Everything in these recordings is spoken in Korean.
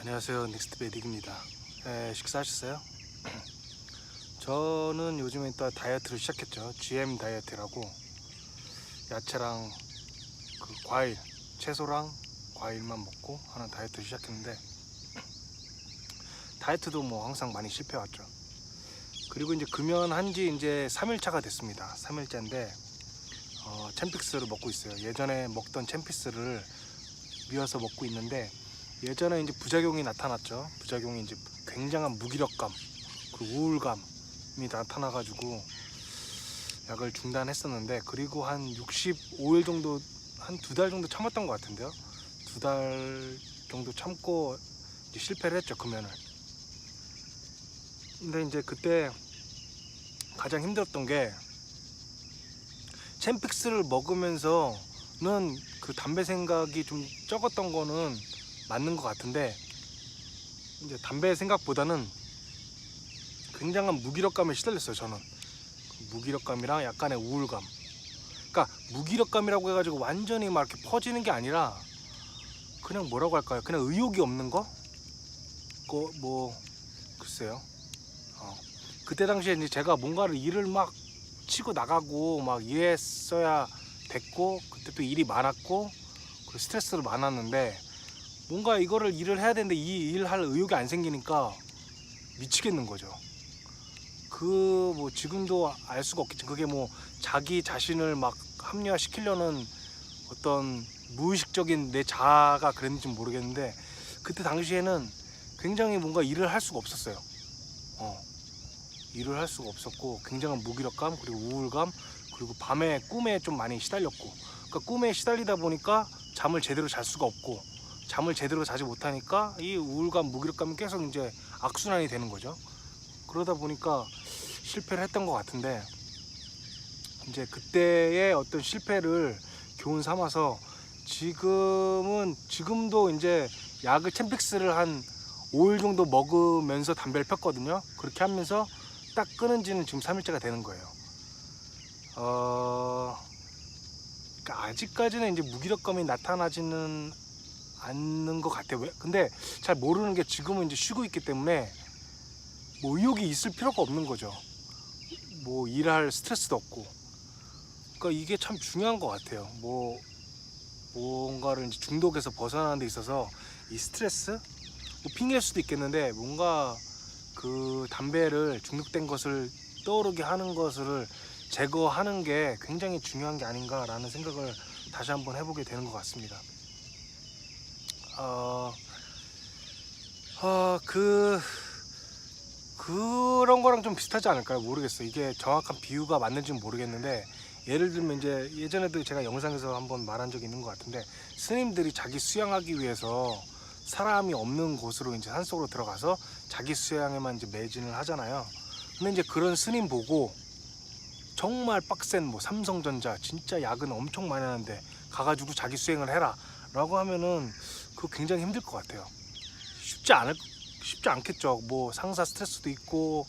안녕하세요, 넥스트 메딕입니다. 식사하셨어요? 저는 요즘에 또 다이어트를 시작했죠. GM 다이어트라고 야채랑 과일, 채소랑 과일만 먹고 하는 다이어트를 시작했는데, 다이어트도 뭐 항상 많이 실패해왔죠. 그리고 이제 금연한 지 이제 3일차가 됐습니다. 3일째인데 챔픽스를 먹고 있어요. 예전에 먹던 챔피스를 미워서 먹고 있는데, 예전에 이제 부작용이 나타났죠. 부작용이 이제 굉장한 무기력감, 그 우울감이 나타나가지고 약을 중단했었는데, 그리고 한 65일 정도, 한 2달 정도 참았던 것 같은데요. 2달 정도 참고 이제 실패를 했죠, 금연을. 근데 이제 그때 가장 힘들었던 게, 챔픽스를 먹으면서는 그 담배 생각이 좀 적었던 거는 맞는 것 같은데, 이제 담배 생각보다는 굉장한 무기력감에 시달렸어요. 저는 무기력감이랑 약간의 우울감. 그러니까 무기력감이라고 해가지고 완전히 막 이렇게 퍼지는 게 아니라, 그냥 뭐라고 할까요? 그냥 의욕이 없는 거? 뭐 글쎄요. 그때 당시에 이제 제가 뭔가를 일을 막 치고 나가고 막 이랬어야 됐고, 그때 또 일이 많았고 그리고 스트레스도 많았는데, 뭔가 이거를 일을 해야 되는데 이 일할 의욕이 안 생기니까 미치겠는 거죠. 뭐 지금도 알 수가 없겠죠. 그게 뭐 자기 자신을 막 합리화시키려는 어떤 무의식적인 내 자아가 그랬는지 모르겠는데, 그때 당시에는 굉장히 뭔가 일을 할 수가 없었어요. 일을 할 수가 없었고, 굉장한 무기력감, 그리고 우울감, 그리고 밤에 꿈에 좀 많이 시달렸고, 그러니까 꿈에 시달리다 보니까 잠을 제대로 잘 수가 없고, 잠을 제대로 자지 못하니까 이 우울감, 무기력감이 계속 이제 악순환이 되는 거죠. 그러다 보니까 실패를 했던 것 같은데, 이제 그때의 어떤 실패를 교훈 삼아서 지금도 이제 약을 챔픽스를 한 5일 정도 먹으면서 담배를 폈거든요. 그렇게 하면서 딱 끊은 지는 지금 3일째가 되는 거예요. 그러니까 아직까지는 이제 무기력감이 나타나지는 않는 것 같아요. 근데 잘 모르는 게, 지금은 이제 쉬고 있기 때문에 뭐 의욕이 있을 필요가 없는 거죠. 뭐 일할 스트레스도 없고. 그러니까 이게 참 중요한 것 같아요. 뭔가를 이제 중독에서 벗어나는 데 있어서 이 스트레스? 뭐 핑계일 수도 있겠는데, 뭔가 그 담배를 중독된 것을 떠오르게 하는 것을 제거하는 게 굉장히 중요한 게 아닌가라는 생각을 다시 한번 해보게 되는 것 같습니다. 그런 거랑 좀 비슷하지 않을까요? 모르겠어요. 이게 정확한 비유가 맞는지는 모르겠는데, 예를 들면 이제 예전에도 제가 영상에서 한번 말한 적이 있는 것 같은데, 스님들이 자기 수양하기 위해서 사람이 없는 곳으로 이제 산속으로 들어가서 자기 수양에만 이제 매진을 하잖아요. 근데 이제 그런 스님 보고 정말 빡센 뭐 삼성전자 진짜 야근 엄청 많이 하는데 가가지고 자기 수행을 해라 라고 하면은 그거 굉장히 힘들 것 같아요. 쉽지 않겠죠. 뭐 상사 스트레스도 있고,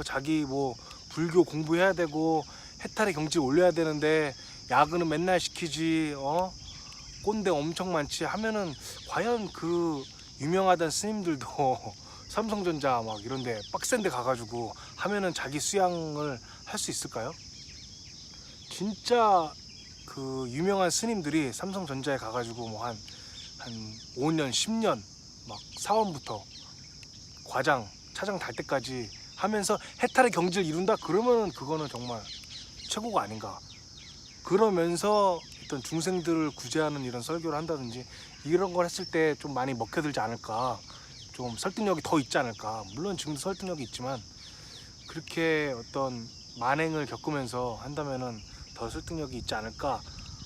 자기 뭐 불교 공부해야 되고 해탈의 경지 올려야 되는데 야근은 맨날 시키지, 꼰대 엄청 많지 하면은, 과연 그 유명하던 스님들도 삼성전자 막 이런데 빡센데 가가지고 하면은 자기 수양을 할 수 있을까요? 진짜 그 유명한 스님들이 삼성전자에 가가지고 뭐 한 5년 10년 막 사원부터 과장 차장 달 때까지 하면서 해탈의 경지를 이룬다 그러면은 그거는 정말 최고가 아닌가. 그러면서 어떤 중생들을 구제하는 이런 설교를 한다든지 이런 걸 했을 때 좀 많이 먹혀들지 않을까, 좀 설득력이 더 있지 않을까. 물론 지금도 설득력이 있지만 그렇게 어떤 만행을 겪으면서 한다면은 더 설득력이 있지 않을까,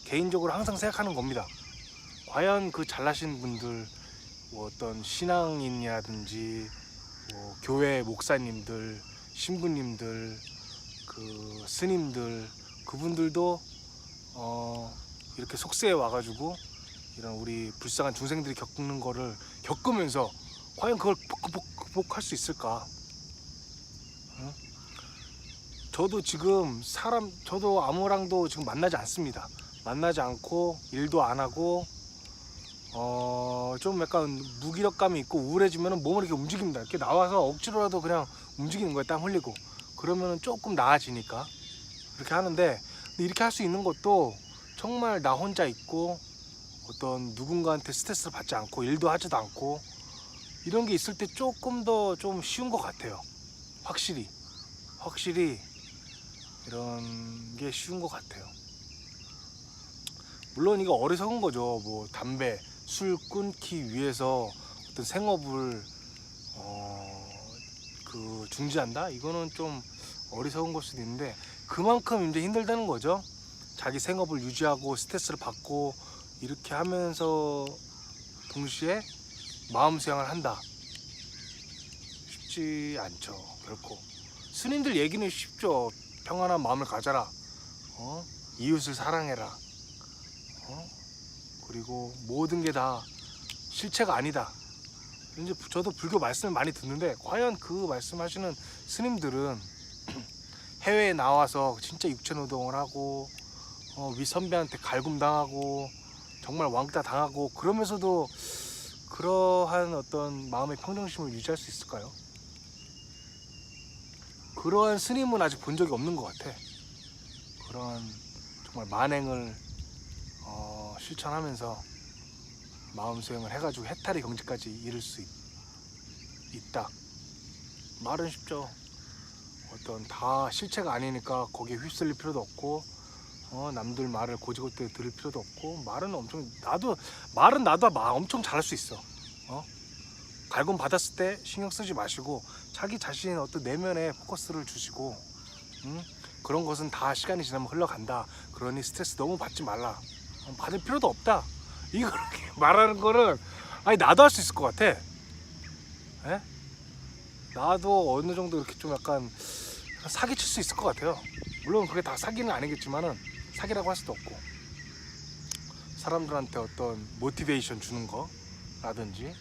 개인적으로 항상 생각하는 겁니다. 과연 그 잘나신 분들, 뭐 어떤 신앙인이라든지 뭐 교회 목사님들, 신부님들, 그 스님들, 그분들도 이렇게 속세에 와가지고 이런 우리 불쌍한 중생들이 겪는 거를 겪으면서 과연 그걸 극복할 수 있을까? 응? 저도 아무랑도 지금 만나지 않습니다. 만나지 않고 일도 안 하고 좀 약간 무기력감이 있고 우울해지면 몸을 이렇게 움직입니다. 이렇게 나와서 억지로라도 그냥 움직이는 거예요. 땀 흘리고. 그러면 조금 나아지니까 그렇게 하는데, 근데 이렇게 할 수 있는 것도 정말 나 혼자 있고 어떤 누군가한테 스트레스를 받지 않고 일도 하지도 않고 이런 게 있을 때 조금 더 좀 쉬운 것 같아요. 확실히 이런 게 쉬운 것 같아요. 물론 이거 어리석은 거죠. 뭐 담배, 술 끊기 위해서 어떤 생업을 중지한다? 이거는 좀 어리석은 걸 수도 있는데, 그만큼 이제 힘들다는 거죠. 자기 생업을 유지하고 스트레스를 받고 이렇게 하면서 동시에 마음 수양을 한다. 쉽지 않죠, 결코. 스님들 얘기는 쉽죠. 평안한 마음을 가져라. 이웃을 사랑해라. 그리고 모든 게 다 실체가 아니다. 이제 저도 불교 말씀을 많이 듣는데, 과연 그 말씀하시는 스님들은 해외에 나와서 진짜 육체노동을 하고 윗선배한테 갈굼당하고 정말 왕따 당하고 그러면서도 그러한 어떤 마음의 평정심을 유지할 수 있을까요? 그러한 스님은 아직 본 적이 없는 것 같아. 그런 정말 만행을 실천하면서 마음 수행을 해가지고 해탈의 경지까지 이룰 수 있다. 말은 쉽죠. 어떤 다 실체가 아니니까 거기에 휩쓸릴 필요도 없고 남들 말을 고지고대 들을 필요도 없고, 말은 나도 엄청 잘할 수 있어. 갈굼 받았을 때 신경 쓰지 마시고 자기 자신의 어떤 내면에 포커스를 주시고, 그런 것은 다 시간이 지나면 흘러간다. 그러니 스트레스 너무 받지 말라. 받을 필요도 없다. 이렇게 말하는 거는 아니 나도 할 수 있을 것 같아. 에? 나도 어느 정도 이렇게 좀 약간 사기칠 수 있을 것 같아요. 물론 그게 다 사기는 아니겠지만은, 사기라고 할 수도 없고, 사람들한테 어떤 모티베이션 주는 거라든지,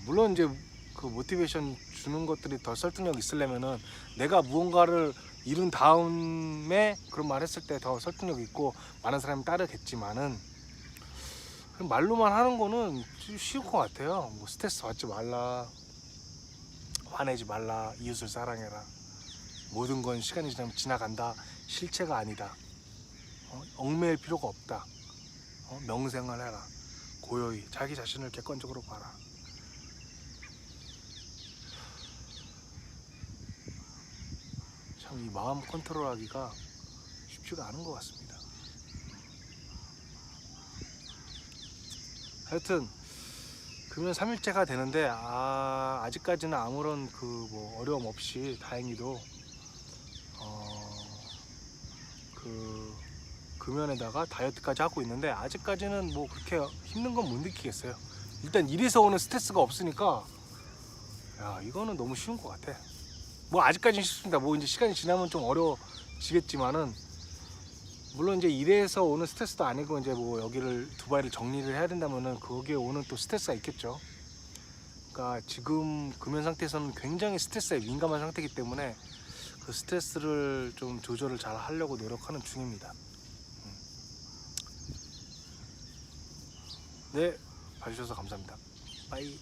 물론 이제 그 모티베이션 주는 것들이 더 설득력 있으려면은 내가 무언가를 이룬 다음에 그런 말 했을 때 더 설득력 있고 많은 사람이 따르겠지만은, 말로만 하는 거는 쉬울 것 같아요. 뭐 스트레스 받지 말라, 화내지 말라, 이웃을 사랑해라, 모든 건 시간이 지나면 지나간다, 실체가 아니다, 얽매일 필요가 없다, 명상을 해라, 고요히 자기 자신을 객관적으로 봐라. 참 이 마음 컨트롤하기가 쉽지가 않은 것 같습니다. 하여튼 금연 3일째가 되는데 아직까지는 아무런 뭐 어려움 없이 다행히도 그 금연에다가 다이어트까지 하고 있는데, 아직까지는 뭐 그렇게 힘든 건 못 느끼겠어요. 일단 일에서 오는 스트레스가 없으니까 야, 이거는 너무 쉬운 것 같아. 뭐 아직까지는 쉽습니다. 뭐 이제 시간이 지나면 좀 어려워지겠지만은, 물론 이제 일에서 오는 스트레스도 아니고 이제 뭐 여기를 두바이를 정리를 해야 된다면은 거기에 오는 또 스트레스가 있겠죠. 그러니까 지금 금연 상태에서는 굉장히 스트레스에 민감한 상태이기 때문에 그 스트레스를 좀 조절을 잘 하려고 노력하는 중입니다. 네, 봐주셔서 감사합니다. 빠이.